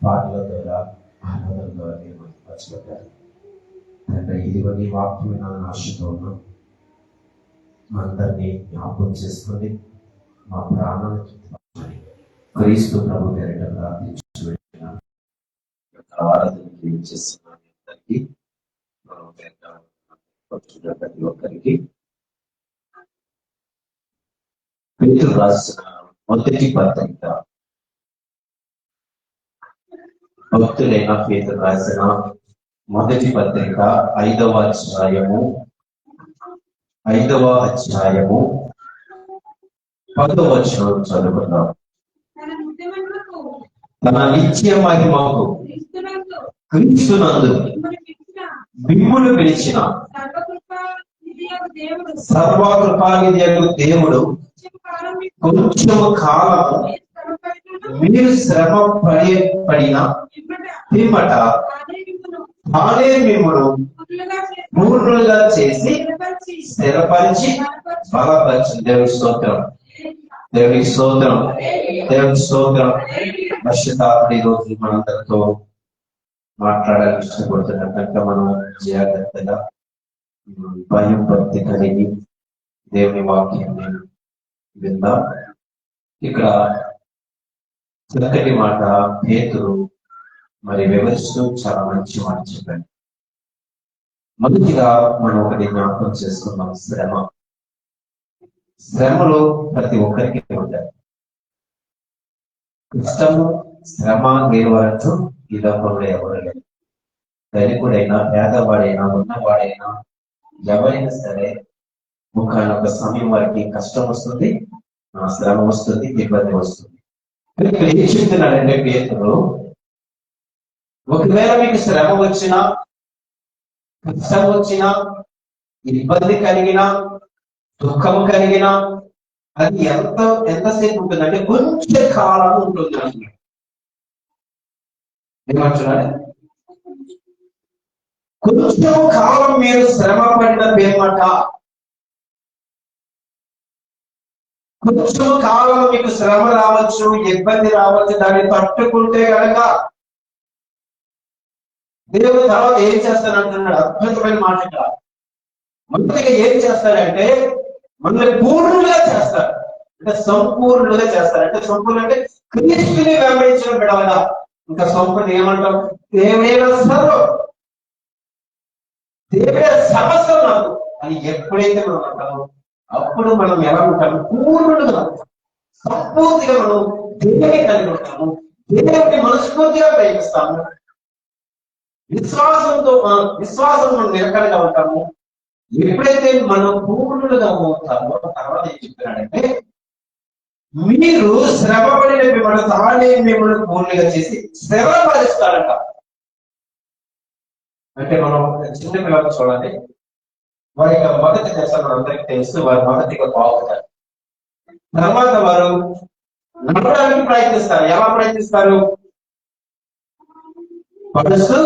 పాటల ద్వారా ఆరాధన ద్వారా మీరు మహిమపరచబడ్డారు. తండ్రి, ఇదిగో నీ వాక్యం వినాలని ఆశతో ఉన్నాం. అందరినీ జ్ఞాపకం చేసుకొని మా ప్రాణాలను చూపించమని క్రీస్తు ప్రభు పేరిట ప్రార్థించి ఆరాధనకి చేస్తున్న అందరికీ ప్రతి ఒక్కరికి పేతురు రాసిన మొదటి పత్రిక, భక్తులైన పేతురు రాసిన మొదటి పత్రిక 5వ అధ్యాయము 10వ వచనం చదువుకుందాం. తన నిత్య మహిమకు క్రీస్తునందు మిమ్మును పిలిచిన సర్వకృపానిధియగు దేవుడు కొంచెము కాలం మీరు శ్రమ పడిన పిమ్మట తానే మిమ్మును పూర్ణులుగా చేసి స్థిరపరిచి బలపరిచి. దేవుడి స్తోత్రం, దేవుడికి స్తోత్రం, దేవుడి స్తోత్రం. పరిశుద్ధాత్మ ఈ రోజు మనందరితో మాట్లాడాలని ఇష్టపడుతున్నారు కనుక మనం జాగ్రత్తగా భయం భక్తి కలిగి దేవుని వాక్యాన్ని విందాం. ఇక్కడ చక్కటి మాట పేతురు మరి వివరిస్తూ చాలా మంచి మాట చెప్పాడు. మొదటిగా మనం ఒకటి జ్ఞాపకం చేసుకున్నాం, శ్రమ. శ్రమలు ప్రతి ఒక్కరికి ఉంటాయి. కష్టము శ్రమ నిర్వహించు ఈ లోకంలో ఎవరు లేదు. ధనికుడైనా పేదవాడైనా ఉన్నవాడైనా ఎవరైనా సరే ఒక సమయం వారికి కష్టం వస్తుంది, శ్రమ వస్తుంది, ఇబ్బంది వస్తుంది. ఏం చెప్తున్నాడంటే పేతురు, ఒకవేళ మీకు శ్రమ వచ్చినా, కష్టం వచ్చినా, ఇబ్బంది కలిగినా, దుఃఖము కలిగినా అది ఎంతసేపు ఉంటుందంటే కొంచెం కాలం ఉంటుంది అంటున్నాడు. ఏమంటున్నాడు? కొంచెం కాలం మీరు శ్రమ పడిన పేమట, కొంచెం కాలం మీకు శ్రమ రావచ్చు, ఇబ్బంది రావచ్చు. దాన్ని తట్టుకుంటే కనుక దేవుడు తర్వాత ఏం చేస్తానంటున్నాడు. అద్భుతమైన మాట. మొదటిగా ఏం చేస్తాడంటే మనల్ని పూర్ణులుగా చేస్తారు. అంటే సంపూర్ణులుగా చేస్తారు. అంటే సంపూర్ణ అంటే క్రీస్తుని వెంబడించిన బిడవగా. ఇంకా సంపూర్ణ ఏమంటాం? దేవుడైన సర్వం, దేవుడే సమస్తం నాకు అని ఎప్పుడైతే మనం అంటామో అప్పుడు మనం ఎలా ఉంటాము? పూర్ణులుగా, సంపూర్తిగా మనం దేవుని కలిగి ఉంటాము. దేవుడిని మనస్ఫూర్తిగా ప్రేమిస్తాము. విశ్వాసం మనం నిలకడగా ఉంటాము. ఎప్పుడైతే మనం పూర్ణులుగా అవుతామో తర్వాత ఏం చెప్తున్నాడంటే, మీరు శ్రమ పడిన మిమ్మల్ని తానే మిమ్మల్ని పూర్ణులుగా చేసి స్థిరపరుస్తారంట. అంటే మనం చిన్న పిల్లలు చూడండి, వారి యొక్క మొదటి దశ అందరికి తెలుసు. వారు మొదటిగా బాగుంటారు, తర్వాత వారు నడవడానికి ప్రయత్నిస్తారు. ఎలా ప్రయత్నిస్తారు? పడుస్తూ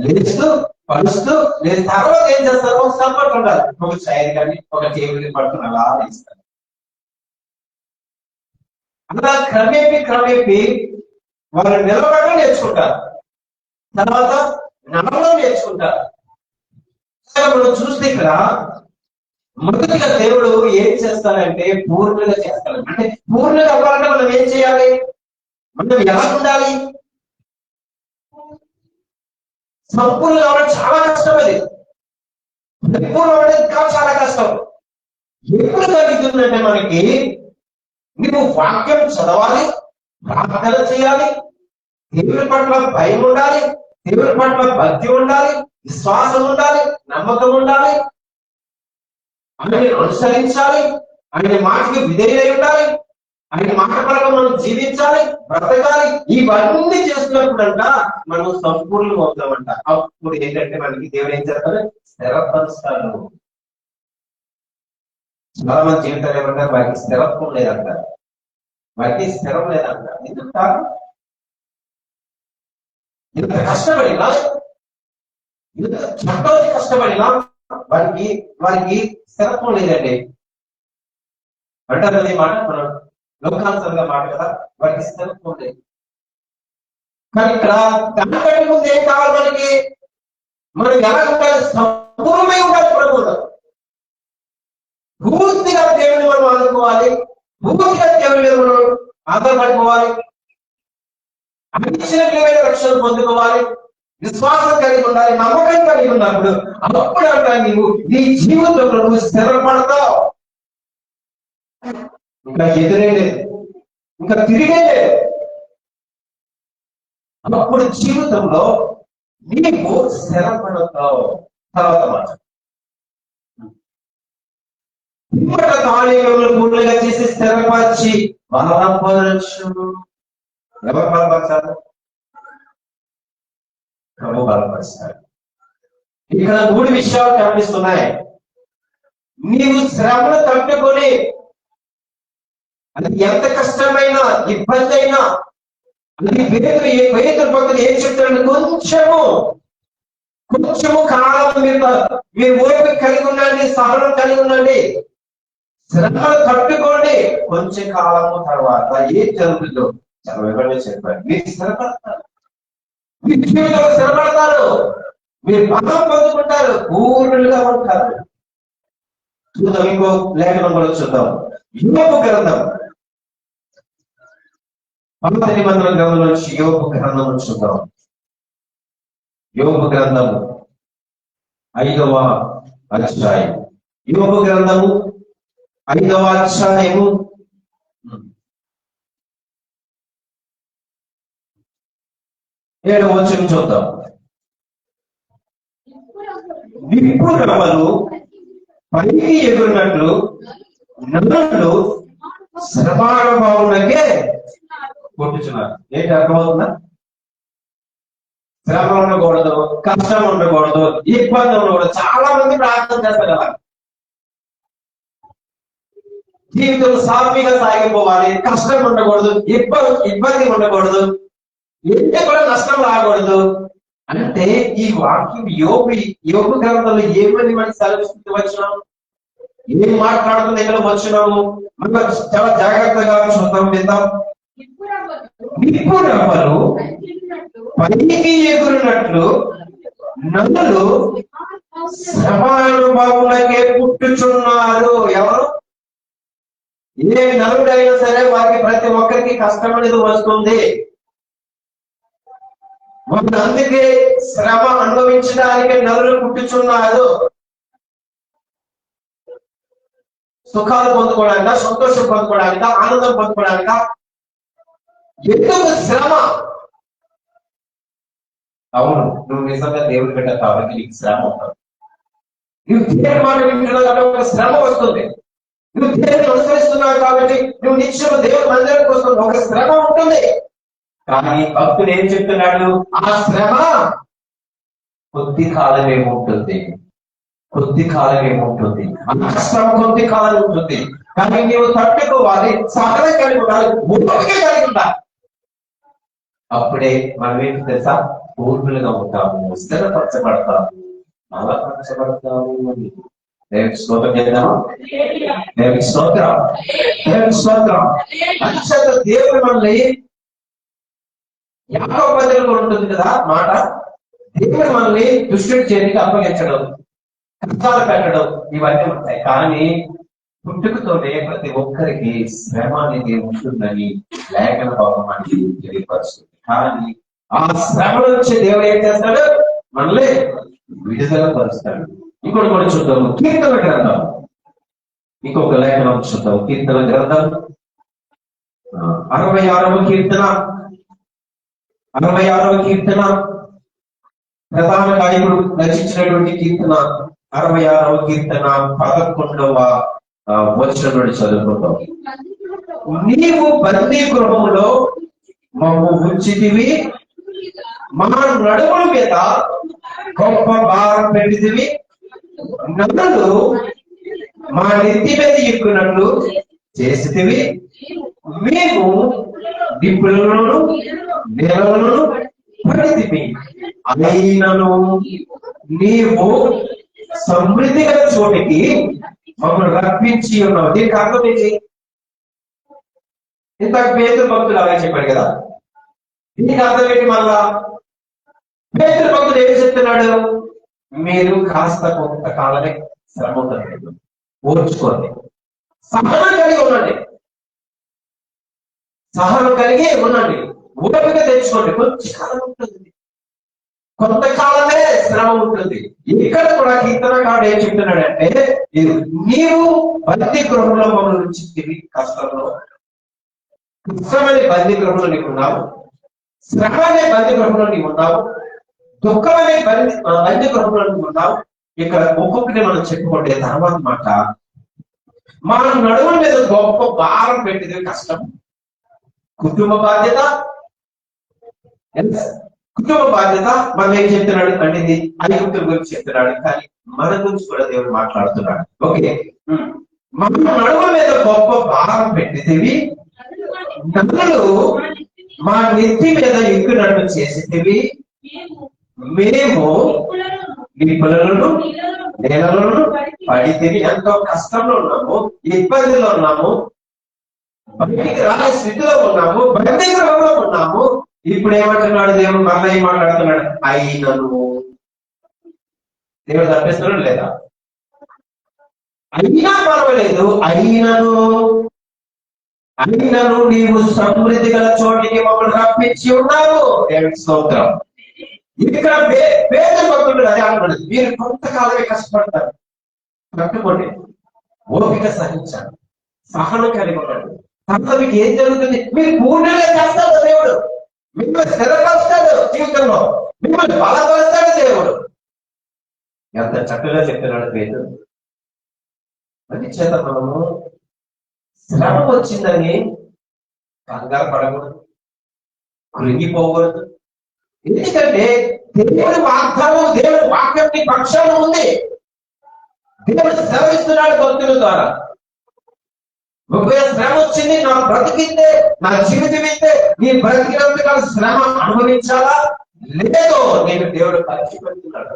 లేస్తూ, పడుస్తూ లేదు. తర్వాత ఏం చేస్తారు? ఒక సపోర్ట్ ఉండాలి, ఒక చైర్ కానీ ఒక టేబుల్ పడుతున్న అలా వేస్తారు. అలా క్రమేపీ వారు నిలబడడం నేర్చుకుంటారు, తర్వాత నడవడం నేర్చుకుంటారు. మనం చూస్తే ఇక్కడ మొదటిగా దేవుడు ఏం చేస్తారంటే పూర్ణంగా చేస్తారు. అంటే పూర్ణంగా అవ్వాలంటే మనం ఏం చేయాలి? మనం ఎలా ఉండాలి? సంపూర్ణ అవ్వడం చాలా కష్టం. అది సంపూర్ణ అవ్వడం ఇంకా చాలా కష్టం. ఎప్పుడు జరుగుతుందంటే మనకి నువ్వు వాక్యం చదవాలి, ప్రార్థన చేయాలి, దేవుని పట్ల భయం ఉండాలి, దేవుని పట్ల భక్తి ఉండాలి, విశ్వాసం ఉండాలి, నమ్మకం ఉండాలి, ఆయనని అనుసరించాలి, ఆయన మాటకి విధేయులై ఉండాలి, ఆయన మాట ప్రకారం మనం జీవించాలి, బ్రతకాలి. ఇవన్నీ చేస్తున్నప్పుడంట మనం సంపూర్ణంగా అవుతామంట. అప్పుడు ఏంటంటే మనకి దేవుడు ఏం చేస్తారు? స్థిరపరుస్తారు. చాలా మంది జీవితాలు ఏమంటారు? వారికి స్థిరత్వం లేదంటారు, వారికి స్థిరం లేదంటారు. ఎందుకు కాదు? ఇంత కష్టపడినా, ఇంత చక్కటి కష్టపడినా వారికి స్థిరత్వం లేదండి అంటారు. అదే మాట మనం లోకానుసారంగా మాట కదా, వారికి స్థిరత్వం లేదు. కానీ ఇక్కడ దానికంటే ముందు ఏం కావాలి మనకి? మనం ఎలా ఉండాలి? సంపూర్ణమై ఉండాలి ప్రభువులో. పూర్తిగా దేవుని మనం ఆదుకోవాలి, పూర్తిగా దేవుని మీద మనం ఆధారపడిపోవాలి, అనిశ్చయమైన రక్షణ పొందుకోవాలి, విశ్వాసం కలిగి ఉండాలి, నమ్మకం కలిగి ఉన్నప్పుడు అప్పుడు అంటా నీవు నీ జీవితంలో నువ్వు స్థిరపడతావు. ఇంకా ఎదురే లేదు, ఇంకా తిరిగే లేదు. అప్పుడు జీవితంలో నీవు స్థిరపడతావు. తర్వాత మాట కార్యంలో పూర్తిగా చేసి స్థిరపరిచి బలపరచు. ఎవరు బలపరచారు? ప్రభు బలపరుస్తాడు. ఇక్కడ 3 విషయాలు కనిపిస్తున్నాయి. నీవు శ్రమను తట్టుకొని, అది ఎంత కష్టమైన ఇబ్బంది అయినా, అది పేదలు భక్తులు ఏం చెప్తాడు? కొంచెము కాలం మీరు ఓపిక కలిగి ఉండండి, సహనం కలిగి ఉండండి, శ్రమను తట్టుకోండి. కొంచెం కాలము తర్వాత ఏం జరుగుతుందో చదవకుండా చెప్పారు. మీరు స్థిరపడతారు, మీ జీవితంలో స్థిరపడతారు, మీరు బలం పొందుకుంటారు, పూర్ణులుగా ఉంటారు. చూద్దాం, ఇంకో లేఖనం కూడా చూద్దాం. యోబు గ్రంథం, పాత నిబంధన గ్రంథం నుంచి యోబు గ్రంథం చూద్దాం. యోబు గ్రంథము 5వ అధ్యాయం. యోబు గ్రంథము 5వ అధ్యాయము 7వ వచనం చూద్దాం. నిప్పు రవ్వలు పైకి ఎగురినట్లు నదులు శ్రమానుభావులకే కొట్టుచున్నారు. ఏంటి అర్థమవుతుందా? శ్రమ ఉండకూడదు, కష్టం ఉండకూడదు, ఇబ్బంది ఉండకూడదు. చాలా మంది ప్రార్థన చేస్తారు కదా, జీవితం సాఫీగా సాగిపోవాలి, కష్టం ఉండకూడదు, ఇబ్బంది ఉండకూడదు, ఏంటి కూడా నష్టం రాకూడదు అంటే ఈ వాక్యం యోబు గ్రంథంలో ఏమని మనకి సెలవిస్తూ వచ్చినాము, ఏం మాట్లాడుతుంది ఇక్కడ వచ్చినాము, మనం చాలా జాగ్రత్తగా చూద్దాం, విందాం. నిప్పు రవ్వలు పైకి ఎగురినట్లు నదులు శ్రమానుభావులకే పుట్టుచున్నారు. ఎవరు? ఏ నలుడైనా సరే వారికి ప్రతి ఒక్కరికి కష్టం అనేది వస్తుంది. వాళ్ళు అందుకే శ్రమ అనుభవించడానికి నలులు పుట్టుచున్నారు. సుఖాలు పొందుకోవడానిక, సంతోషం పొందుకోవడానిక, ఆనందం పొందుకోవడానిక. ఎందుకు శ్రమ? అవును, నువ్వు నిజంగా దేవుడి బిడ్డ కాబట్టి నీకు శ్రమ ఉంటుంది. నువ్వు దేవుడి మాట వింటున్నావు కాబట్టి ఒక శ్రమ వస్తుంది. నువ్వు దేవుడిని అనుసరిస్తున్నావు కాబట్టి నువ్వు నిత్యం దేవుడి మందిరం కోసం ఒక శ్రమ ఉంటుంది. కానీ భక్తుడు ఏం చెప్తున్నాడు? ఆ శ్రమ కొద్ది కాలమే ఉంటుంది, కొద్ది కాలమే ఉంటుంది. ఆ శ్రమ కొద్ది కాలం ఉంటుంది. కానీ నీవు తట్టుకోవాలి, సహనం కలిగి ఉండాలి, ఓపిక కలిగి ఉండాలి. అప్పుడే మనం ఏంటి తెలుసా? పూర్ణులుగా ఉంటాము, స్థిరపరచబడతాము, బలపరచబడతాము. దేవునికి స్తోత్రం చేద్దాము. దేవునికి స్తోత్రం, దేవునికి స్తోత్రం. అక్షత దేవుడు మనల్ని యాకోబు పత్రికలో ఉంటుంది కదా మాట, దేవుడు మనల్ని దుష్టుడి చేతికి అప్పగించడం, కష్టాలు పెట్టడం, ఇవన్నీ ఉంటాయి. కానీ పుట్టుకతోనే ప్రతి ఒక్కరికి శ్రమ అనేది ఉంటుందని లేఖన భావం మనకి తెలియపరుస్తుంది. కానీ ఆ శ్రమ నుంచి దేవుడు ఏం చేస్తాడు? మనల్ని విడుదల పరుస్తాడు. ఇంకోటి కూడా చూద్దాము, కీర్తన గ్రంథం. ఇంకొక లేఖనం చూద్దాం, కీర్తన గ్రంథం 66వ కీర్తన. 66వ కీర్తన ప్రధాన గాయకుడు రచించినటువంటి కీర్తన. 66వ కీర్తన 11వ వచనం నుండి చదువుకుంటాం. నీవు బందీ గృహంలో మమ్ము ఉంచితివి, మా నడుముల మీద గొప్ప భారం పెట్టితివి, నదులు మా నెత్తి మీద ఎక్కునట్లు చేసితివి, మేము దిప్పులను నేలను పడితివి, అయినను నీవు సమృద్ధి గల చోటికి మమ్మల్ని రప్పించి ఉన్నావు. దీనికి అర్థం ఏంటి? ఇంతకు పేదలు భక్తులు అలాగే చెప్పాడు కదా, దీనికి అర్థం ఏంటి? మళ్ళా పేతురు భక్తుడు ఏం చెప్తున్నాడు? మీరు కాస్త కొంతకాలమే శ్రమ ఉంటుంది, ఓర్చుకోండి, సహనం కలిగి ఉండండి, సహనం కలిగి ఉండండి, ఓపిక తెచ్చుకోండి. కొంచెం కాలం ఉంటుంది, కొంతకాలమే శ్రమ ఉంటుంది. ఇక్కడ కూడా కీర్తనకారుడు ఏం చెప్తున్నాడంటే, నీవు బందీ గృహంలో మమ్మల్ని నుంచి తిరిగి కష్టంలో, కష్టమనే బందీ గృహంలో నీకు ఉన్నావు, శ్రమ అనే బందీ గృహంలో నీవు ఉన్నావు, దుఃఖం అనే బందీ గృహంలో నీవు ఉన్నావు. ఇక్కడ ఒక్కొక్కటి మనం చెప్పుకుంటే తర్వాత మాట, మన నడుము మీద గొప్ప భారం పెట్టింది కష్టం, కుటుంబ బాధ్యత. కుటుంబ బాధ్యత మనం ఏం చెప్తున్నాడు అంటే ఇది ఐగుప్తుల గురించి చెప్తున్నాడు, కానీ మన గురించి కూడా దేవుడు మాట్లాడుతున్నాడు. ఓకే, మన నడుమ మీద గొప్ప భారం పెట్టితివి, నదులు మా నెత్తి మీద ఎక్కునట్టు చేసేటివి, మేము నిప్పులను నేలలను పడితివి. ఎంతో కష్టంలో ఉన్నాము, ఇబ్బందిలో ఉన్నాము, బయటికి రాని స్థితిలో ఉన్నాము, బందీ గృహంలో ఉన్నాము. ఇప్పుడు ఏమంటున్నాడు దేవుడు? మళ్ళీ ఏం మాట్లాడుతున్నాడు? అయినను. దేవుడు తప్పిస్తున్నాడు లేదా? అయినా పర్వాలేదు, అయినను నీవు సమృద్ధి గల చోటికి మమ్మల్ని రప్పించి ఉన్నావు. దేవుడి స్తోత్రం. ఇక్కడ పేద భక్తుడు అదే అంటున్నాడు, మీరు కొంతకాలమే కష్టపడతారు, కట్టుకోండి, ఓపిక సహించాలి, సహనం కలిగి ఉన్నాడు. తర్వాత మీకు ఏం జరుగుతుంది? మీరు పూర్ణంగా చేస్తాడు దేవుడు, మిమ్మల్ని స్థిరపరుస్తాడు జీవితంలో, మిమ్మల్ని బలపరుస్తాడు దేవుడు. ఎంత చక్కగా చెప్తున్నాడు పేతురు. అది చేత మనము శ్రమ వచ్చిందని కంగారు పడకూడదు, కృంగిపోకూడదు. ఎందుకంటే దేవుడి వాగ్దానం, దేవుడి వాక్యం నీ పక్షాన ఉంది. దేవుడు శ్రమిస్తున్నాడు భక్తుల ద్వారా. ఒకవేళ శ్రమ వచ్చింది, నా బ్రతికితే, నా జీవితం ఇస్తే, నీ బ్రతికినంతకాల శ్రమ అనుభవించాలా? లేదో నేను దేవుడు పరీక్ష పెడుతున్నాడు.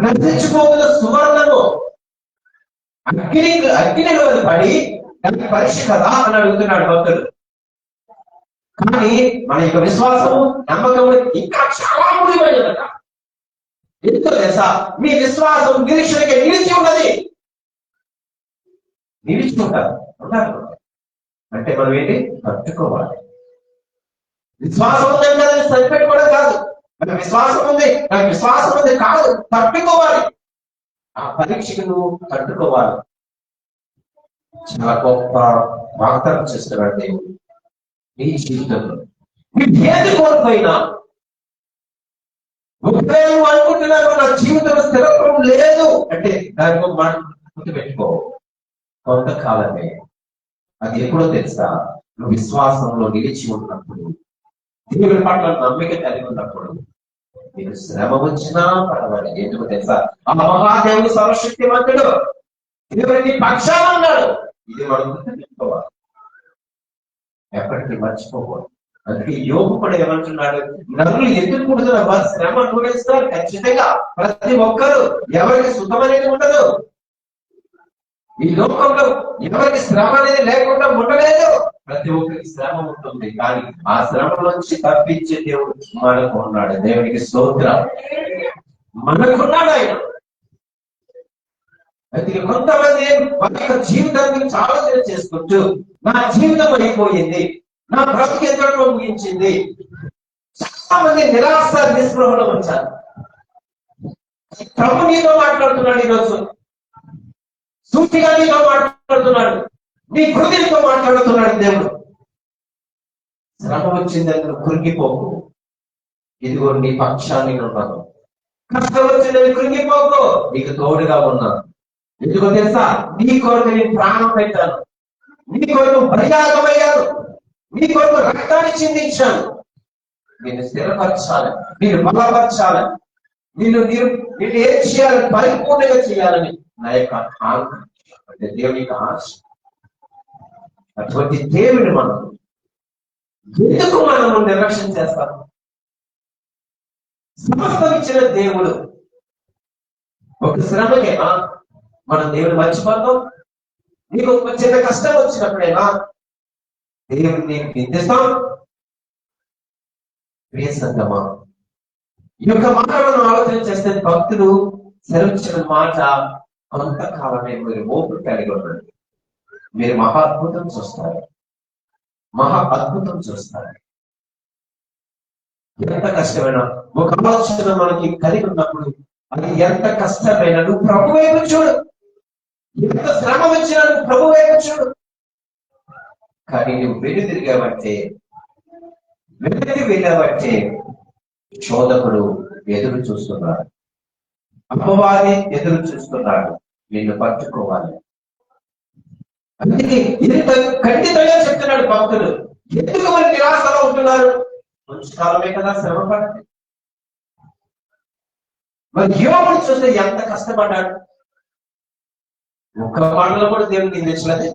నశించిపోతున్న సువర్ణము అగ్నిలో పడి దానికి పరీక్ష కదా అని అడుగుతున్నాడు భక్తుడు. కానీ మన యొక్క విశ్వాసము, నమ్మకము ఇంకా చాలా ముడిపడినట. ఎందుకు తెలుసా? మీ విశ్వాసం నిరీక్షణకి నిలిచి ఉన్నది. నిలిచి ఉంటారు అంటే మనం ఏంటి? తట్టుకోవాలి. విశ్వాసం ఉందంటే దాన్ని సరిపెట్టుకోవడం కాదు. మన విశ్వాసం ఉంది, నాకు విశ్వాసం ఉంది కాదు, తట్టుకోవాలి. ఆ పరీక్షకు నువ్వు తట్టుకోవాలి. చాలా గొప్ప వాగ్దానం చేస్తున్నాడు దేవుడు నీ జీవితంలో. నువ్వు ఏది కోల్పోయినా, ఒకవేళ నువ్వు అనుకుంటున్నావు నా జీవితంలో స్థిరత్వం లేదు అంటే దానికి మాట గుర్తుపెట్టుకో, కొంతకాలమే. అది ఎప్పుడో తెలుసా? నువ్వు విశ్వాసంలో నిలిచి ఉన్నప్పుడు, దేవుడి పట్ల నమ్మిక కలిగి ఉన్నప్పుడు. నీకు శ్రమ వచ్చినా పర్వాలేదు. ఎందుకు తెలుసా? ఆ మహాదేవుడు సర్వశక్తిమంతుడు, దేవుడిని పక్షాన ఉన్నాడు. ఇది మనం గుర్తుపెట్టుకోవాలి, ఎప్పటికీ మర్చిపోకూడదు. అందుకే యోగు కూడా ఏమంటున్నాడు? నరులు ఎందుకు పుడుతున్న వారు శ్రమ అనుభవిస్తారు ఖచ్చితంగా. ప్రతి ఒక్కరు, ఎవరికి సుఖం అనేది ఉండదు. ఈ లోకంలో ఎవరికి శ్రమ అనేది లేకుండా ఉండలేదు. ప్రతి ఒక్కరికి శ్రమ ఉంటుంది, కానీ ఆ శ్రమ నుంచి తప్పించే దేవుడు మనకు ఉన్నాడు. దేవునికి స్తోత్రం. మనకున్నాడు ఆయన. అందుకే కొంతమంది మన యొక్క జీవితాన్ని చాలా చేసుకుంటూ, నా జీవితం అయిపోయింది, నా బ్రతుకు ఎంతలో ముగించింది. చాలా మంది నిరాశ నిస్పృహలో వచ్చారు. ప్రభు నీతో మాట్లాడుతున్నాడు ఈరోజు, సూటిగా నీతో మాట్లాడుతున్నాడు, నీ హృదయంతో మాట్లాడుతున్నాడు దేవుడు. శ్రమ వచ్చిందని కృంగిపోకు, ఇదిగో నీ పక్షాన్ని ఉన్నాను. కష్టం వచ్చిందని కృంగిపోకు, నీకు తోడుగా ఉన్నాను. ఎందుకో తెలుసా? నీ కొరకు నేను ప్రాణం పెట్టాను, నీ కొరకు బలియాగమయ్యాను, నీ కొరకు రక్తాన్ని చిందించాను. నిన్ను స్థిరపరచాలని, నిన్ను బలపరచాలని, నిన్ను ఏం చేయాలని, పరిపూర్ణంగా చేయాలని నా యొక్క ఆకాంక్ష, అంటే దేవుని యొక్క ఆశ. అటువంటి దేవుని మనం ఎందుకు మనము నిర్లక్ష్యం చేస్తాము? సమస్తం ఇచ్చిన దేవుడు ఒక శ్రమకేనా మనం దేవుడు మర్చిపోతాం? నీకు ఒక చిన్న కష్టం వచ్చినప్పుడేనా దేవుడిని నిందిస్తాం? ప్రియ సంగమా, ఈ యొక్క మాటలను ఆలోచన చేస్తే భక్తులు సెలవిచ్చిన మాట, కొంతకాలమే మీరు ఓపిక కలిగి ఉండండి, మీరు మహా అద్భుతం చూస్తారు, మహా అద్భుతం చూస్తారు. ఎంత కష్టమైనా ఒక ఆలోచన మనకి కలిగి ఉన్నప్పుడు అది ఎంత కష్టమైనా నువ్వు ప్రభు వైపు చూడు, ఎంత శ్రమ వచ్చినా నువ్వు ప్రభు వైపు చూడు. కానీ నువ్వు వెనుదిరిగావంటే, వెనక్కి వెళ్ళావంటే శోధకుడు ఎదురు చూస్తున్నాడు, అపవాది ఎదురు చూస్తున్నాడు నిన్ను పట్టుకోవాలి. అందుకే ఇది ఖండితంగా చెప్తున్నాడు భక్తులు. ఎందుకు మరి నిరాశలో ఉంటున్నారు? కొంచెం కాలమే కదా శ్రమ పడింది. మరి యోగుడు చూస్తే ఎంత కష్టపడ్డాడు, ఒక్క మాటలో కూడా దేవుడికి నిలిచలేదు.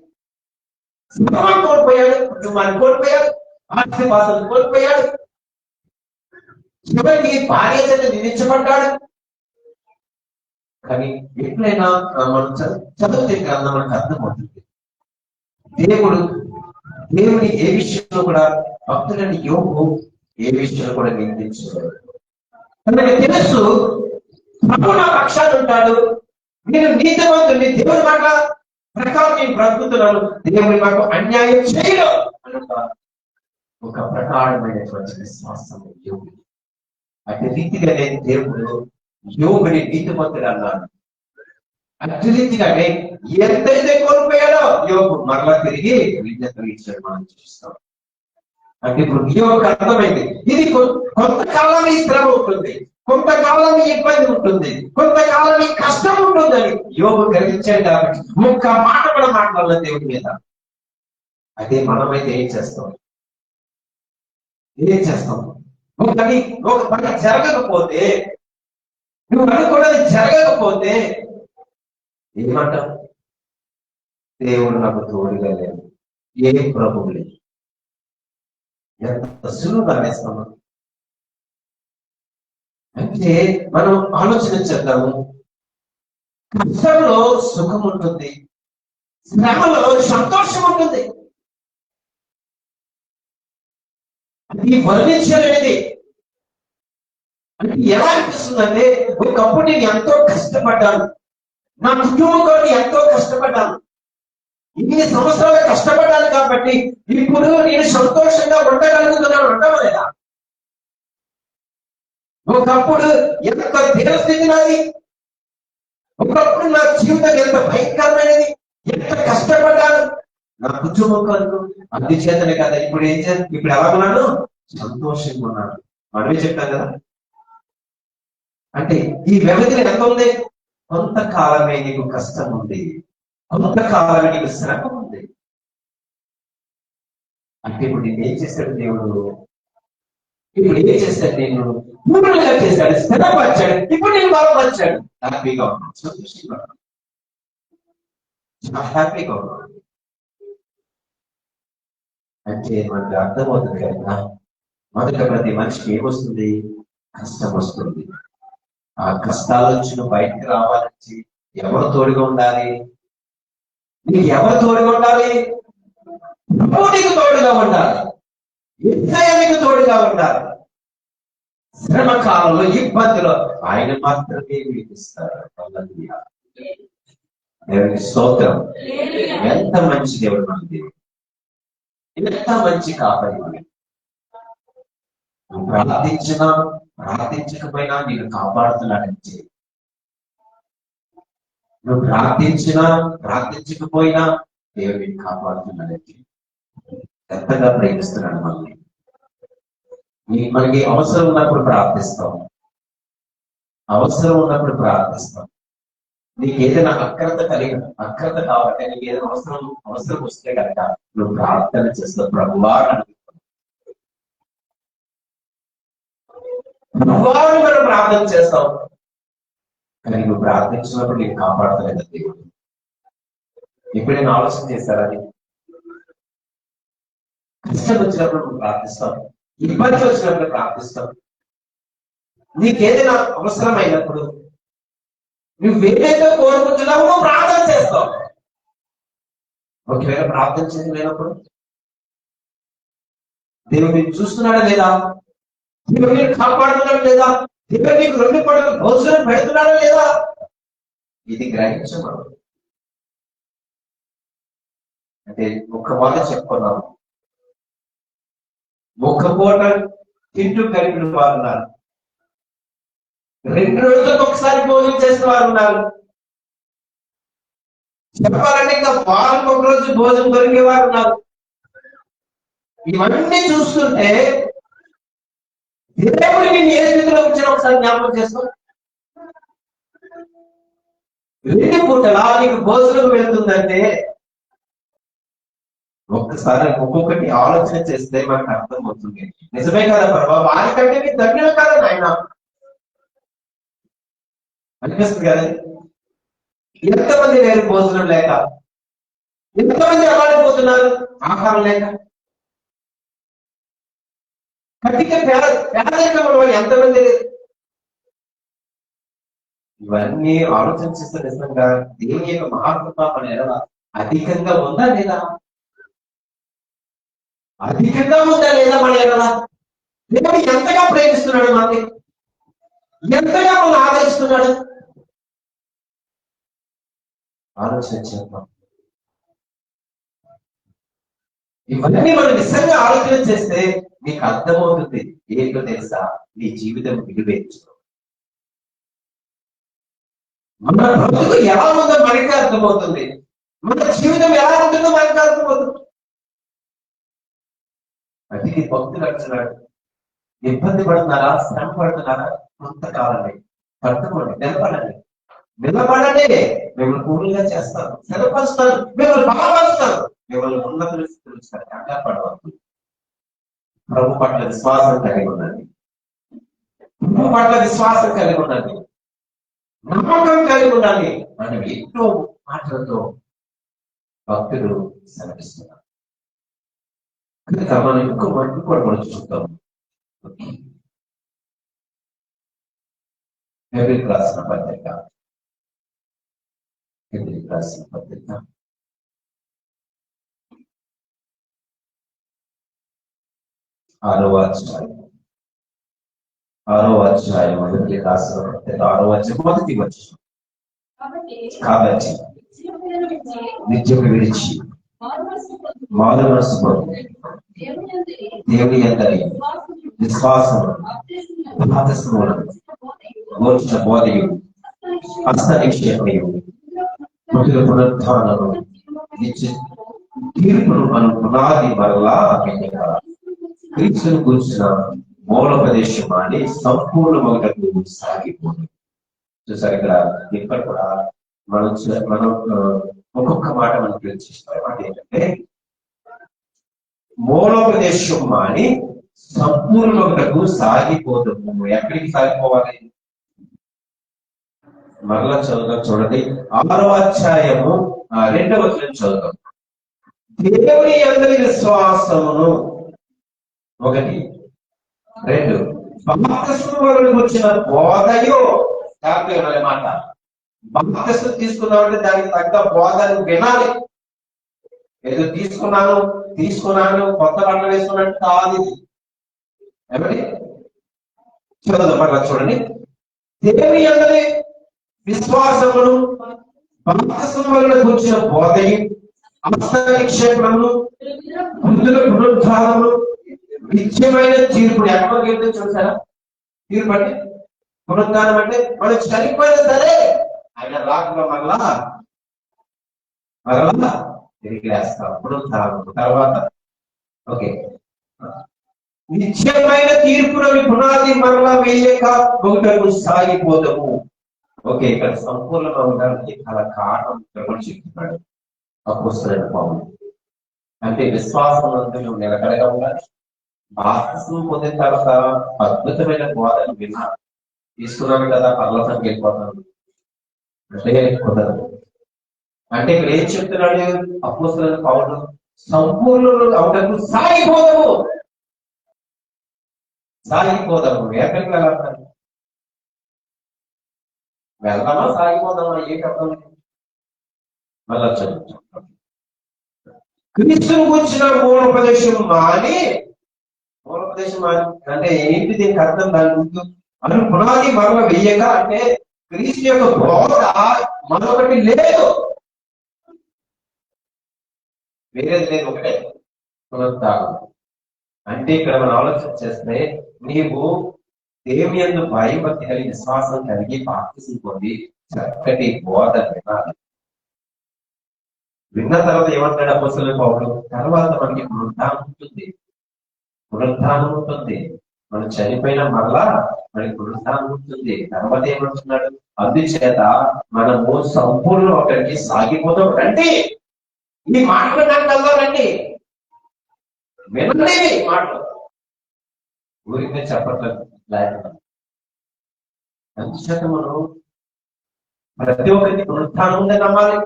సింహాన్ని కోల్పోయాడు, కుటుంబాన్ని కోల్పోయాడు, ఆస్తి పాసలు కోల్పోయాడు, చివరికి భార్య చేత నిందించబడ్డాడు. కానీ ఎట్లయినా మనం చదివితే గ్రంథం మనకు అర్థమవుతుంది, దేవుని ఏ విషయంలో కూడా భక్తులని యోగు ఏ విషయంలో కూడా నిందించలేదు. తనకి తెలుసు ప్రభు నా పక్షాలు ఉంటాడు, నేను నీతిమంతుని, దేవుని మాట ప్రకారం నేను బ్రతుకుతున్నాను, దేవుని మాకు అన్యాయం చేయడు అనుక ఒక ప్రకారమైనటువంటి విశ్వాసం యోగుడు. అటు రీతిగానే దేవుడు యోగుని నీతిమంతుడు అన్నాడు. అటు రీతిగానే ఎంతైతే కోల్పోయాడో యోగు మరలా తిరిగి విజ్ఞతలు ఇచ్చాడు మనం చూస్తాం. అంటే ఇప్పుడు యోగుకు అర్థమైంది, ఇది కొంతకాలం ఈ శ్రమ ఉంటుంది, కొంతకాలం ఈ ఇబ్బంది ఉంటుంది, కొంతకాలం ఈ కష్టం ఉంటుందని యోగు గ్రహించాడు. కాబట్టి ఒక్క మాట కూడా మాట్లాడాల దేవుడి మీద. అదే మనమైతే ఏం చేస్తాం? ఒక పని జరగకపోతే, నువ్వు అనుకున్నది జరగకపోతే ఏమంటావు? దేవుడు నాకు తోడుగా లేదు, ఏ ప్రభువు లేదు. ఎంత సులువుగా వేస్తాము. అంటే మనం ఆలోచన చేద్దాము, కష్టంలో సుఖం ఉంటుంది, శ్రమలో సంతోషం ఉంటుంది. అది వర్ణించలేనిది. అంటే ఎలా అనిపిస్తుందంటే, ఒకప్పుడు నేను ఎంతో కష్టపడ్డాను, నా కుటుంబం కూడా ఎంతో కష్టపడ్డాను, ఇన్ని సంవత్సరాలు కష్టపడ్డాను కాబట్టి ఇప్పుడు నేను సంతోషంగా ఉండగలుగుతున్నాను ఉండడం లేదా? ఒకప్పుడు ఎంత దినస్థితి నాది, ఒకప్పుడు నా జీవితం ఎంత భయంకరమైనది, ఎంత కష్టపడ్డాను, నా కుటుంబం కాదు, అందుచేతనే కదా ఇప్పుడు ఏం చేయాలి, ఇప్పుడు ఎలా ఉన్నాను? సంతోషంగా ఉన్నాను. మనమే చెప్తాం కదా. అంటే ఈ వ్యవధిలో ఎంత ఉంది? కొంతకాలమే నీకు కష్టం ఉంది, కొంతకాలమే నీకు శ్రమ ఉంది. అంటే ఇప్పుడు నేను ఏం చేశాడు దేవుడు? ఇప్పుడు ఏం చేశాడు? నేను పూర్ణంగా చేశాడు, స్థిరపరిచాడు. ఇప్పుడు నేను బలపరిచాడు. హ్యాపీగా ఉన్నాను, సంతోషంగా ఉన్నాను, చాలా హ్యాపీగా ఉన్నాను. అంటే మనకి అర్థమవుతుంది కదా, మొదట ప్రతి మనిషికి ఏమొస్తుంది? కష్టం వస్తుంది. ఆ కష్టాల నుంచి నువ్వు బయటకు రావాలని ఎవరు తోడుగా ఉండాలి? నీకు ఎవరు తోడుగా ఉండాలి? నీకు తోడుగా ఉండాలి, నీకు తోడుగా ఉండాలి. శ్రమ కాలంలో, ఇబ్బందిలో ఆయన మాత్రమే విడిపిస్తారు. దేవుని స్తోత్రం. ఎంత మంచి దేవుడు మన దేవుడు, ఎంత మంచి కాపరి. నువ్వు ప్రార్థించకపోయినా నేను కాపాడుతున్నాడంటే, నువ్వు ప్రార్థించకపోయినా దేవుడిని కాపాడుతున్నాడంటే ఎంతగా ప్రేమిస్తున్నాడు మనల్ని. మనకి అవసరం ఉన్నప్పుడు ప్రార్థిస్తాం, అవసరం ఉన్నప్పుడు ప్రార్థిస్తాం. నీకు ఏదైనా అక్రత కావాలంటే, నీకు ఏదైనా అవసరం వస్తే కనుక నువ్వు ప్రార్థన చేస్తావు, ప్రభువా మనం ప్రార్థన చేస్తావు. కానీ నువ్వు ప్రార్థించినప్పుడు నీకు కాపాడుతలేదు దేవుడు. ఇప్పుడు నేను ఆలోచన చేశారని, కష్టం వచ్చినప్పుడు నువ్వు ప్రార్థిస్తావు, ఇబ్బంది వచ్చినప్పుడు ప్రార్థిస్తావు, నీకేదైనా అవసరమైనప్పుడు నువ్వు ఏదైతే కోరుకుంటున్నావో నువ్వు ప్రార్థన చేస్తావు. ఒకవేళ ప్రార్థన చేయలేనప్పుడు దేవుడు చూస్తున్నాడా లేదా? దేవుడు నీకు కాపాడుతున్నాడు లేదా? దేవుడు నీకు 2 పడకలు భోజనం పెడుతున్నాడా లేదా? ఇది గ్రహించమా. అంటే ఒక మాట చెప్పుకున్నాం, ఒక పూట తింటూ కలిపిన వారు ఉన్నారు, 2 రోజులకు ఒకసారి భోజనం చేసిన వారు ఉన్నారు. చెప్పాలంటే ఇంకా వారం ఒక రోజు భోజనం దొరికేవారు ఉన్నారు. ఇవన్నీ చూస్తుంటే దేవుడు నిన్ను ఏ స్థితిలో వచ్చిన ఒకసారి జ్ఞాపకం చేస్తాం. 2 పూటలా నీకు భోజనం వెళ్తుందంటే ఒక్కసారి ఒక్కొక్కటి ఆలోచన చేస్తే మనకు అర్థమవుతుంది. నిజమే కదా ప్రభా, వారికంటే నీకు ధన్యులు కదా నాయన అనిపిస్తుంది కదా. ఎంతమంది లేరు భోజనం లేక, ఎంతమంది అవ్వలేకపోతున్నారు ఆహారం లేక, కటిక పేదరికంలో ఎంతమంది లేరు. ఇవన్నీ ఆలోచించేస్తే నిజంగా దేవుని యొక్క మహాకృప మన ఎడల అధికంగా ఉందా లేదా? అధికంగా ఉందా లేదా మన ఎడల? దేవుడు ఎంతగా ప్రేమిస్తున్నాడు మనకి, ఎంతగా మనం ఆదరిస్తున్నాడు ఆలోచన చేద్దాం. ఇవన్నీ మనం నిజంగా ఆలోచన చేస్తే నీకు అర్థమవుతుంది ఏంటో తెలుసా, నీ జీవితం విలువేచ్చు. మన బ్రతుకు ఎలా ఉందో మనకి అర్థమవుతుంది, మన జీవితం ఎలా ఉంటుందో మనకి అర్థమవుతుంది. అందుకే భక్తులు అంటున్నాడు, ఇబ్బంది పడుతున్నారా, శ్రమ పడుతున్నారా, కొంతకాలమే పట్టుకోండి, నిలబడండి, మిమ్మల్ని పూర్తిగా చేస్తాను, స్థిరపరుస్తాను, మిమ్మల్ని బలపరుస్తాను, మిమ్మల్ని ఉన్నతులు స్థితిస్తాను. కంగారు పడవద్దు. ప్రభు పట్ల విశ్వాసం కలిగి ఉండండి, ప్రభు పట్ల విశ్వాసం కలిగి ఉండండి, నమ్మకం కలిగి ఉండాలి అని ఎన్నో మాటలతో భక్తులు సెలవిస్తున్నారు. కనుక మనం ఇంకో మాట కూడా మనం చూద్దాం. హెబ్రీయులకు రాసిన పత్రిక 6వ అధ్యాయం హెబ్రీయులకు రాసిన పత్రిక 6వ అధ్యాయం మొదటి వచనం. కాబట్టి నిత్యము విడిచి మారు మనసు పొంది దేవుని యందలి విశ్వాసం గోచర బోధయు హస్త నిక్షేపయు మృతుల పునరుత్థానము నిత్య తీర్పును అను పునాది మరలా క్రీస్తును కూర్చున్న మూలోపదేశం అని సంపూర్ణ మొదటకు సాగిపోతుంది. చూసారు ఇక్కడ కూడా మనం ఒక్కొక్క మాట మనం గురించి మాట ఏంటంటే, మూలోపదేశం మాని సంపూర్ణకు సాగిపోతాము. ఎక్కడికి సాగిపోవాలి? మరలా చదువుతాం చూడండి, 6వ అధ్యాయము 2వ వచనం చదువుతాం. దేవుని యందలి విశ్వాసమును 1, 2 బాప్తిస్మములను గురించిన బోధయు. మాట బాప్తిస్మం తీసుకున్నామంటే దానికి తగ్గ బోధను వినాలి. ఏదో తీసుకున్నాను కొత్త బట్టలు వేసుకున్నట్టు కాదు ఇది. ఏమండి చదువుదాం పట్ల చూడండి. దేవుని యందలి విశ్వాసమును బాప్తిస్మములను గురించిన బోధయు హస్త నిక్షేపమును మృతుల పునరుత్థానమును నిత్యమైన తీర్పుడు. ఎక్కడికి వెళ్తే చూసారా తీర్పు అంటే? పునరుత్థానం అంటే మనం చనిపోయినా సరే ఆయన రాకుండా మరలా తిరిగి లేస్తాం. పునరుత్థానం తర్వాత ఓకే, నిత్యమైన తీర్పులను పునాది మరలా వేయక ఒకటకు సాగిపోతాము. ఓకే, ఇక్కడ సంపూర్ణంగా ఉండడానికి చాలా కారణం చెప్తున్నాడు అపోస్తలుడైన పౌలు. అంటే విశ్వాసం నువ్వు నిలకడగా ఉండాలి. బాప్తిస్మం పొందిన తర్వాత అద్భుతమైన బోధను విన్నాను, తీసుకున్నాను కదా పరలోకానికి వెళ్ళిపోతాను అంటే కుదరదు. అంటే ఇక్కడ ఏం చెప్తున్నాడు అపోస్తలుడైన పౌలు? సంపూర్ణులు అవటకు సాగిపోదాము. ఎక్కడికి వెళ్ళాలి? వెళ్దామా సాగిపోదామా? ఏంటర్థం? మళ్ళా చదువు. క్రీస్తును గురించిన మూలోపదేశం మాని మూలోపదేశం అంటే ఏంటి, దీనికి అర్థం దాని ముందు అని పునాది మరల వెయ్యగా అంటే క్రీస్తు యొక్క బోధ మరొకటి లేదు, వేరేది లేదు, ఒకటే పునరుద్ధానం. అంటే ఇక్కడ మనం ఆలోచన చేస్తే నీవు దేవుని యందు భయభక్తి కలిగి విశ్వాసం కలిగి బాప్తిసం పొంది చక్కటి బోధ వినాలి. విన్న తర్వాత ఏమంటాడు అపోస్తలుడైన పౌలు, తర్వాత మనకి పునరుద్ధానం ఉంటుంది, పునరుద్ధానం ఉంటుంది, మనం చనిపోయిన మరలా మనకి పునరుద్ధానం ఉంటుంది. తర్వాత ఏమంటున్నాడు, అందుచేత మనము సంపూర్ణ ఒకరికి సాగిపోతాం. రండి, ఈ మాటలు నాకు రండి, వినండి ఈ మాటలు, ఊరికి చెప్పట్లేదు లేకుండా. అందుచేత మనం ప్రతి ఒక్కరికి పునరుద్ధానం ఉందని నమ్మాలి.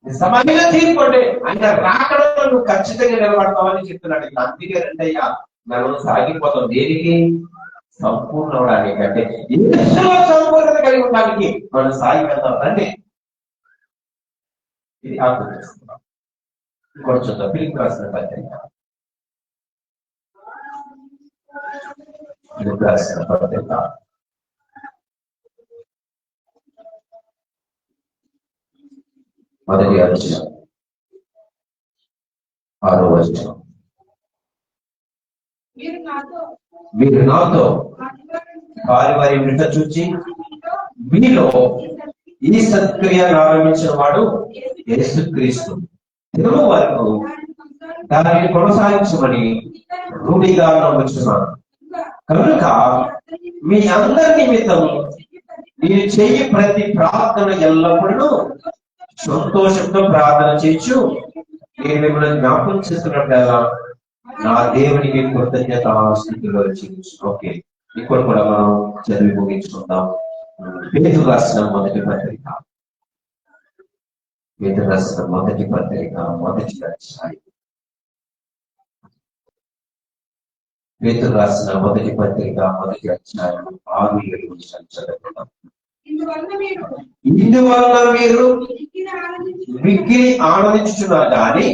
నిజమైన తీర్పండి ఆయన రాకడ నువ్వు ఖచ్చితంగా నిలబడతావని చెప్తున్నాడు. అందుకే రండయ్యా మనం సాగిపోతాం. దేనికి? సంపూర్ణ అవడానికి, అంటే ఇందులో సంపూర్ణత కలిగి ఉండడానికి మనం సాగిపోతాం. రండి, ఇది అర్థం చేసుకున్నాం. ఇంకొంచెం ఫిలిప్ రాసిన పత్రిక, ఫిలిప్ రాసిన పత్రిక 1వ అధ్యాయం 6వ వచనం, మీరు నాతో వారి వారి వింట చూచి మీలో ఈ సత్క్రియ ఆరంభించిన వాడు యేసుక్రీస్తు, తెలుగు వరకు దానిని కొనసాగించమని రూఢిగా నమ్ముచున్నాను. కనుక మీ అందరి నిమిత్తం మీరు చెయ్యి ప్రతి ప్రార్థన ఎల్లప్పుడూ సంతోషంతో ప్రార్థన చేయొచ్చు. నేను మిమ్మల్ని జ్ఞాపకం చేస్తున్నట్టు నా దేవునికి కృతజ్ఞతాస్తుతులు చేయొచ్చు. ఓకే, ఇక్కడ కూడా మనం చదివి ముగించుకుందాం. పేతురు రాసిన మొదటి పత్రిక, పేతురు రాసిన మొదటి పత్రిక 1వ అధ్యాయం, పేతురు రాసిన మొదటి పత్రిక 1వ అధ్యాయం 6-7 వచనాలు చదువుకుందాం. ఇందువల్ల మీరు మిక్కిలి ఆనందించుచున్నారు కానీ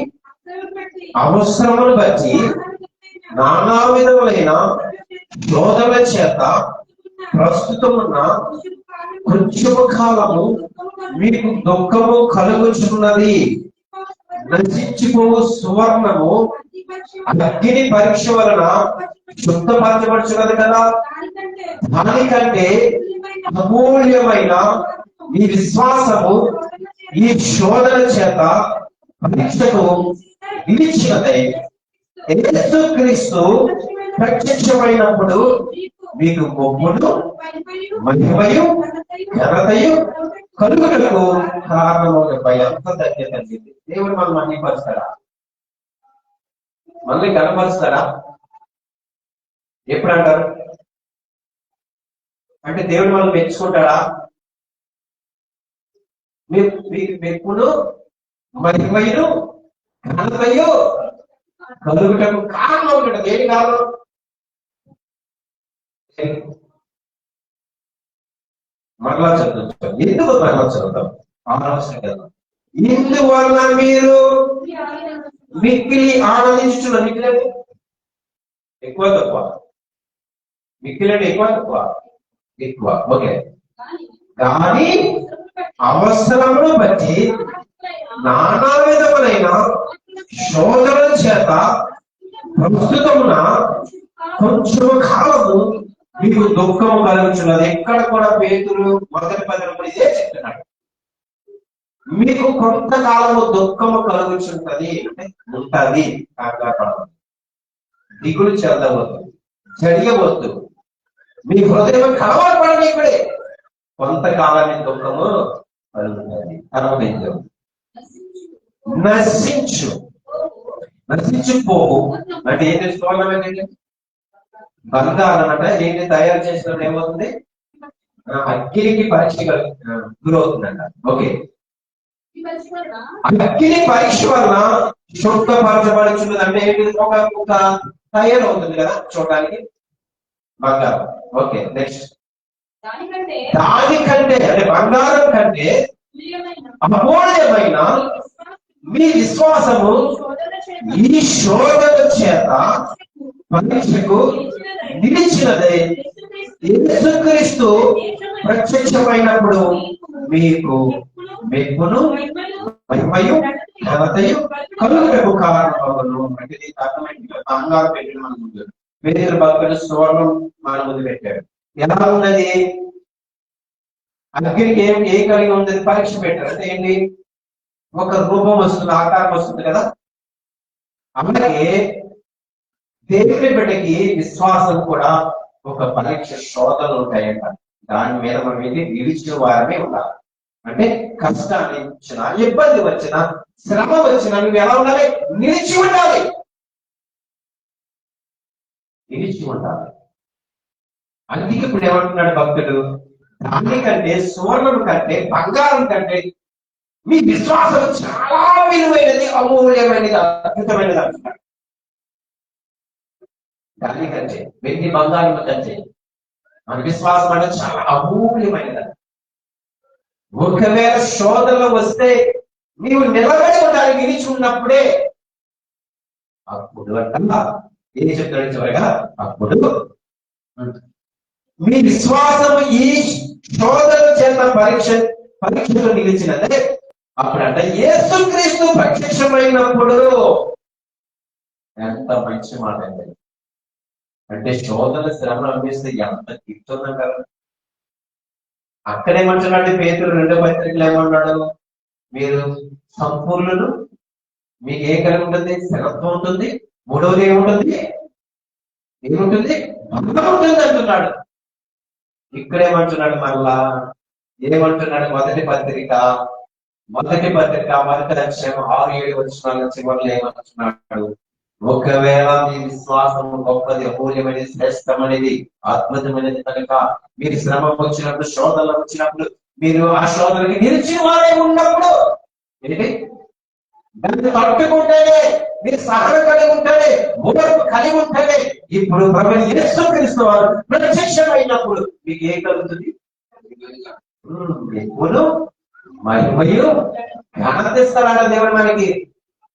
అవసరమును బట్టి నానా విధములైన శోధనల చేత ప్రస్తుతమున్న కొంచెము కాలము మీకు దుఃఖము కలుగుచున్నది. నశించిపోవు సువర్ణము అగ్ని పరీక్ష వలన శుద్ధపరచబడుచున్నది కదా, దానికంటే అమూల్యమైన ఈ విశ్వాసము ఈ శోధన చేత పరీక్షకు నిలిచినదై యేసుక్రీస్తు ప్రత్యక్షమైనప్పుడు మీకు గొప్పను మహిమయు ఘనతయు కలుగుటకు కారణమవుతాయి. ఎంత ధన్యత కలిగింది. దేవుడు మనం మహిమపరుస్తాడా? మళ్ళీ కనపరుస్తాడా? ఎప్పుడు అంటారు? అంటే దేవుడు మనం మెచ్చుకుంటాడా? మెప్పును మహిమయు ఘనతయు కలుగుటకు కారణం ఉంటుంది. ఏం కారణం? మరలా చదువుతాం. ఎందుకు మరలా చదువుతాం? ఆలోచన. ఇందువల్ల మీరు మిక్కిలి ఆనందించుతున్నారు. మిక్కిలేదు ఎక్కువ తక్కువ? మిక్కిలేడు ఎక్కువ తక్కువ? ఎక్కువ. ఓకే, కానీ అవసరమును బట్టి నానా విధములైన శోధన చేత ప్రస్తుతమున కొంచెం కాలము మీకు దుఃఖము కలుగుతున్నది. ఎక్కడ కూడా పేతురు మొదటి పదవి ఇదే చెప్తున్నాడు. మీకు కొంతకాలము దుఃఖము కలుగుచుంటది, అంటే ఉంటది. కాకపోతే దిగులు చెందవద్దు, జడియవద్దు, మీ హృదయం కలవరపడని ఇక్కడే కొంతకాలానికి దుఃఖము కలుగుతుంది. తర్వాత ఏం జరుగుతుంది? నశించిపోవు అంటే ఏం తెలుసుకోవాలంటే బంగారం అంటే ఏంటి తయారు చేసినప్పుడు ఏమవుతుంది? అగ్నికి పరీక్ష గురవుతుందంట. ఓకే, అగ్ని పరీక్ష వలన శుద్ధపరచబడుచున్నది. అంటే ఏంటి? ఒక తయారవుతుంది కదా చూడడానికి బంగారం. ఓకే, నెక్స్ట్ దానికంటే అంటే బంగారం కంటే అమూల్యమైన మీ విశ్వాసము ఈ శోధన చేత పరీక్షకు నిలిచినదే యేసుక్రీస్తు ప్రత్యక్షమైనప్పుడు మీకు మెప్పును మహిమయు ఘనతయు కలుగుటకు కారణమగును. అంటే దీనికి అర్థమైంది, బంగారు పెట్టిన మన ముందు పేదల భక్తులు సువర్ణం మన ముందు పెట్టాడు. ఎలా ఉన్నది? అగ్నికి ఏ కలిగి ఉంది? పరీక్ష పెట్టారు. అంటే ఏంటి? ఒక రూపం వస్తుంది, ఆకారం వస్తుంది కదా. అలాగే దేవుని బిడ్డకి విశ్వాసం కూడా ఒక పరీక్ష, శోధనలు ఉంటాయంట. దాని మీద మనం ఏంటి? నిలిచిన వారమే ఉండాలి. అంటే కష్టాన్ని వచ్చినా, ఇబ్బంది వచ్చినా, శ్రమ వచ్చినా నువ్వు ఎలా ఉండాలి? నిలిచి ఉండాలి. నిలిచి ఉండాలి. అందుకే ఇప్పుడు ఏమంటున్నాడు భక్తుడు? దానికంటే, సువర్ణం కంటే, బంగారం కంటే మీ విశ్వాసం చాలా విలువైనది, అమూల్యమైనది, అద్భుతమైనది అంటున్నాడు. దానికంటే, వెండి బంగారం కంటే మన విశ్వాసం అంటే చాలా అమూల్యమైనది. ఒకవేళ శోధనలు వస్తే నీవు నిలబడి ఉండాలి, నిలిచి ఉన్నప్పుడే. అప్పుడు అంటా ఏం చెప్తాడు చివరిగా? అప్పుడు మీ విశ్వాసం ఈ శోధన చేత పరీక్షలో నిలిచినదే. అప్పుడంట యేసుక్రీస్తు ప్రత్యక్షమైనప్పుడు. ఎంత మంచి మాట అండి! అంటే శోధన, శ్రమ అనిపిస్తే ఎంత గిఫ్ట్ కదా. అక్కడేమంటున్నాడు పేతురు 2వ పత్రికలో ఏమన్నాడు? మీరు సంపూర్ణులు, మీకు ఏ కలిగి ఉంటుంది? స్థిరత్వం ఉంటుంది. 3వది ఏముంటుంది? బలం ఉంటుంది అంటున్నాడు. ఇక్కడేమంటున్నాడు? మళ్ళా ఏమంటున్నాడు? మొదటి పత్రిక 1 అధ్యాయం 6-7 వచనాల చివరిలో ఏమంటున్నాడు? ఒకవేళ మీ విశ్వాసం గొప్పది, అమూల్యమైనది, శ్రేష్టమైనది, అద్భుతమైనది కనుక మీరు శ్రమ వచ్చినప్పుడు, శోధనలు వచ్చినప్పుడు, మీరు ఆ శోధనకి నిలిచిన వారే ఉన్నప్పుడు ఏంటి? దాన్ని తట్టుకుంటేనే, మీరు సహనం కలిగి ఉంటేనే, ఓర్పు కలిగి ఉంటేనే, ఇప్పుడు ప్రభువు యేసుక్రీస్తు వారు ప్రత్యక్షమైనప్పుడు మీకు ఏం కలుగుతుంది? ఎప్పుడు మహిమయు ఘనత ఇస్తారట దేవుడు మనకి.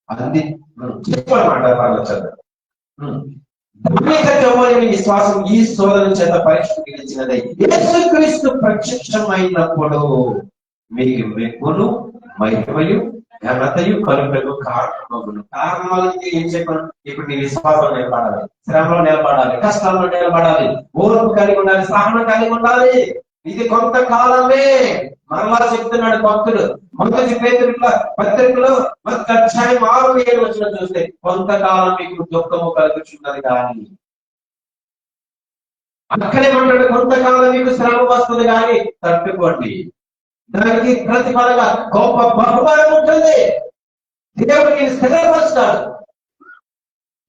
అది చెప్పమాట వాళ్ళు చదువు. విశ్వాసం ఈ శోధన చేత పరీక్ష నిలిచినదే యేసుక్రీస్తు ప్రత్యక్షమైనప్పుడు మీకు మెప్పును మహిమయు ఘనతయు కలుగుటకు కారణమగును. కారణాలకి ఏం చెప్పాను? ఇప్పుడు నీ విశ్వాసం నిలబడాలి, శ్రమలో నిలబడాలి, కష్టాల్లో నిలబడాలి, ఓర్పు కలిగి ఉండాలి, సహనం కలిగి ఉండాలి. ఇది కొంతకాలమే. మరలా చెప్తున్నాడు భక్తుడు మొదటి పత్రికలో 1 అధ్యాయం 6-7 వచ్చిన చూస్తే, కొంతకాలం మీకు దుఃఖము కలుగుతున్నది కానీ, అక్కడేమంటాడు? కొంతకాలం మీకు శ్రమ వస్తుంది కానీ తట్టుకోండి, దానికి ప్రతిఫలంగా గొప్ప బహుమానం ఉంటుంది. దేవుడు నేను స్థిరపరుస్తాడు,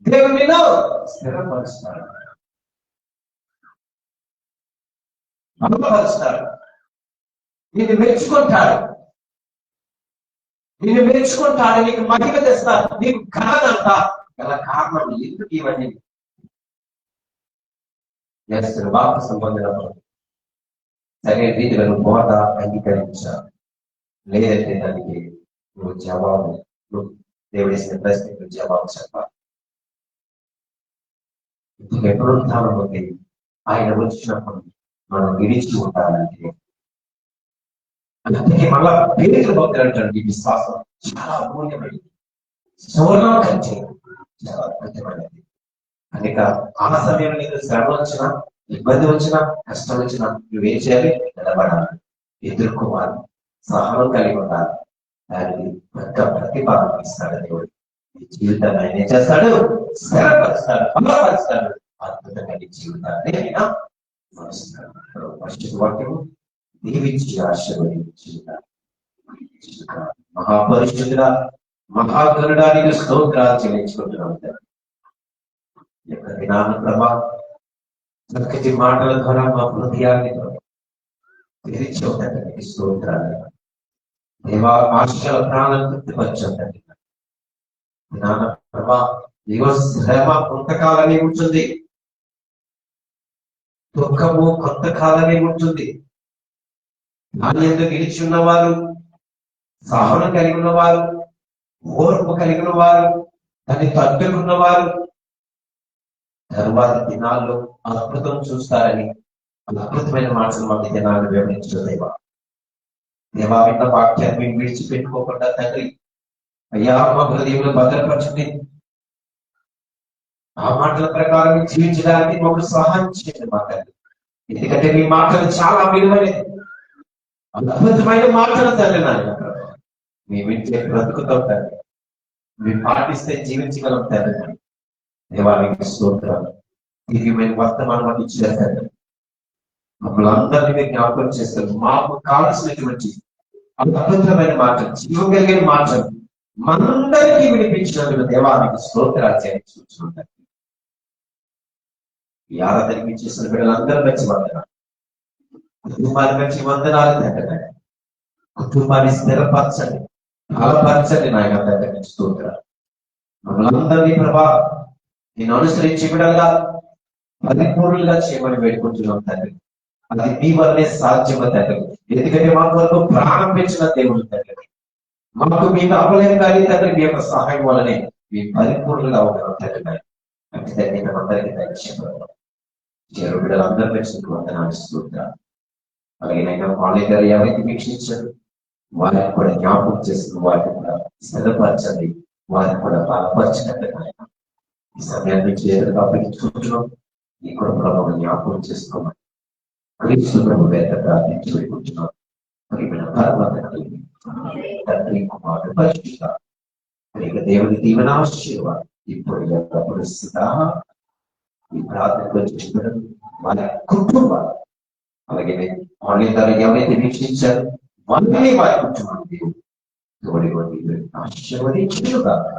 దేవుడు నేను స్థిరపరుస్తాడు, బలపరుస్తాడు, నిన్ను మెచ్చుకుంటాడు, నీకు మహిమ తెస్తాడు, నీకు ఘనత అంతా గల కారణం ఎందుకు ఇవన్నీ? వాపసు పొందినప్పుడు సరైన రీతిలో నువ్వు బోధ అంగీకరించాలి. లేదంటే దానికి నువ్వు జవాబు, నువ్వు దేవుడిసిన ప్రశ్నకు జవాబు చెప్పాలి. ఇప్పుడు ఎప్పుడు ఉంటామంటే ఆయన వచ్చినప్పుడు మనం విడిచి ఉంటానంటే, అందుకే మళ్ళా పేరు భక్తులు అంటాడు ఈ విశ్వాసం చాలా అమూల్యమైనది, సువర్ణం కంటే చాలా అద్భుతమైనది. కనుక ఆ సమయంలో నీకు శ్రమ వచ్చినా, ఇబ్బంది వచ్చినా, కష్టం వచ్చినా నువ్వేం చేయాలి? నిలబడాలి, ఎదుర్కోవాలి, సహనం కలిగి ఉండాలి. దానికి పెద్ద ప్రతిపాదన ఇస్తాడు దేవుడు. ఈ జీవితాన్ని ఆయన ఏం చేస్తాడు? స్థిరపరుస్తాడు, బలపరుస్తాడు, అద్భుతంగా నీ జీవితాన్ని ఆయన మరుస్తాడు. పరిశుద్ధ వాక్యము దీవించి ఆశీర్వదించి మహాపరిశుద్ధుడా, మహాగరుడానికి స్తోత్రాలు చెల్లించుకుంటున్నాం. యొక్క దినాన ప్రభా చక్కటి మాటల ద్వారా మా హృదయాన్ని తెరిచోటండి స్తోత్రాలు. దేవా ఆశల ప్రాణం తృప్తిపరచండి. దినాన ప్రభా ఇగో శ్రమ కొంతకాలమే ఉంటుంది, దుఃఖము కొంతకాలమే ఉంటుంది. దాని ఎందుకు నిలిచి ఉన్నవారు, సహనం కలిగి ఉన్నవారు, ఓర్పు కలిగిన వారు, దాన్ని తట్టుకున్న వారు తరువాత దినాల్లో అద్భుతం చూస్తారని అద్భుతమైన మాటలు మాకు దినాన్ని వివరించు దేవా విన్న వాక్యాన్ని మేము విడిచిపెట్టుకోకుండా తండ్రి అయ్యా మా హృదయంలో భద్రపరచండి. ఆ మాటల ప్రకారం జీవించడానికి మమ్మల్ని సహాయం చేయండి మా తండ్రి. ఎందుకంటే మీ మాటలు చాలా విలువైనది, అద్భుతమైన మాటలు తండ్రి. నాయన మీ వింటే బ్రతుకుతాం తండ్రి, మేము పాటిస్తే జీవించగలం తండ్రి. దేవానికి స్తోత్రాలు. దివ్యమైన వర్తమానం అని ఇచ్చారు తండ్రి. మమ్మల్ని అందరినీ మీరు జ్ఞాపకం చేస్తారు. మాకు కావలసినటువంటి అద్భుతమైన మాటలు, జీవం కలిగిన మాటలు మనందరికీ వినిపించినందుకు దేవానికి స్తోత్రాలు చేయించుకుంటున్నారు. ఈ ఆరాధనకి చేసిన బిడ్డలందరూ వచ్చి వందనాలు, కుటుంబానికి వచ్చి వందనాలు తండ్రి. కుటుంబాన్ని స్థిరపరచండి, బలపరచండి నాయన తండ్రి. స్తోత్రాలు. మమ్మల్ని అందరినీ ప్రభా నేను అనుసరించి బిడ్డలుగా పరిపూర్ణంగా చేయమని వేడుకుంటున్నాం తండ్రి. అది మీ వల్లే సాధ్యమ తండ్రి. ఎందుకంటే మా కొరకు ప్రాణం పెంచిన దేవుడు తండ్రి. మాకు మీకు అవ్వలేదు కానీ తండ్రి మీ యొక్క సహాయం వల్లనే మీ పరిపూర్ణంగా ఉన్నాం తండ్రి. అంటే తండ్రి మేమందరికీ దయచేయబడతాం. చెరు బిడ్డలందరూ వచ్చిన వందనాలు స్తోత్రాలు. అలాగే నేను కాలేజ్ గారు ఎవరైతే వీక్షించారు వారిని కూడా జ్ఞాపకం చేసుకుని వారిని కూడా స్థిరపరచండి, వారిని కూడా బలపరచండి. ఈ సమయాన్ని చేతులకు అప్పగించుకుంటున్నాం. ఈ కూడా ప్రభావం జ్ఞాపకం చేసుకోమని క్రీస్తు ప్రభు వేద ప్రార్థించి వేడుకుంటున్నాం. తండ్రి కుమారుడు పరిశుద్ధ దేవుని దీవెనాశీర్వాదం ఇప్పుడు ఎల్లప్పుడు సదా ఈ ప్రార్థనలో చేస్తున్నాడు వారి కుటుంబాలు. అలాగే ఆన్లైన్ ద్వారా ఎవరైతే వీక్షించారు వాళ్ళని వారి కుటుంబాన్ని దేవుడు ఆశీర్వదించుగాక.